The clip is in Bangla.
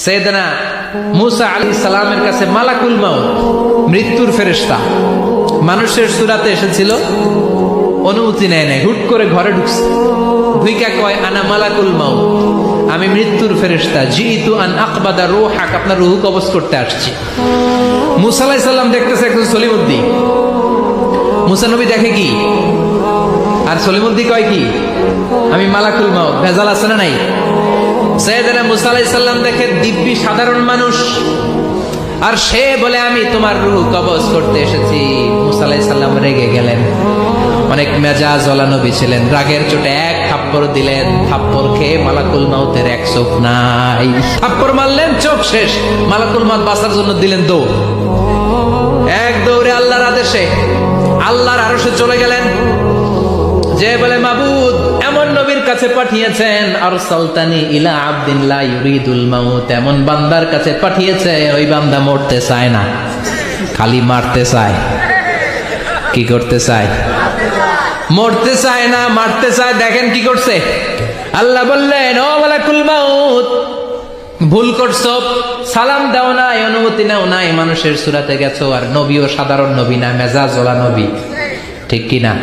সাইয়েদনা মুসা আলাইহিস সালামের কাছে মালাকুল মাউত মৃত্যুর ফেরেশতা মানুষের সূরাতে এসেছিল, অনুমতি নেয় নাই, হুট করে ঘরে ঢুকছে, ঢুইকা কয় আনা মালাকুল মাউত, আমি মৃত্যুর ফেরেশতা, জিতু আন আকবাদা রূহাক, আপনার রূহ কবজ করতে আসছি। মুসা আলাইহিস সালাম দেখতেছে একজন সলিমুদ্দিন, মুসা নবী দেখে কি আর সলিমুদ্দিন কয় কি আমি মালাকুল মাউত, ভেজাল আছে না নাই? সাইয়েদনা মুসা আলাইহিস সালাম দেখে দিব্যি সাধারণ মানুষ, আর সে বলে আমি তোমার রূহ কবজ করতে এসেছি। মুসা আলাইহিস সালাম রেগে গেলেন, অনেক মেজাজওয়ালা নবী ছিলেন, রাগের চোটে এক থাপ্পড় দিলেন, থাপ্পড় খেয়ে মালাকুল মাউতের এক চোখ নাই, থাপ্পড় মারলেন চোখ শেষ। মালাকুল মাউত বাঁচার জন্য দিলেন দৌড়, এক দৌড়ে আল্লাহর আদেশে আল্লাহর আরশে চলে গেলেন, যে বলে মাবুদ এমন নবীর কাছে পাঠিয়েছেন, আরসালতানি ইলা আবদিন লা ইউরিদুল মাউত, এমন বান্দার কাছে পাঠিয়েছে ওই বান্দা মরতে চায় না, খালি মারতে চায়। কি করতে চায়? মরতে চায় না, মারতে চায়। দেখেন কি করছে আল্লাহ, বললেন ও মালাকুল মাউত ভুল করছো, সালাম দাও নাই, অনুমতি নাও নাই, মানুষের সূরাতে গেছো, আর নবীও সাধারণ নবী না, মেজাজওয়ালা নবী, ঠিক কিনা?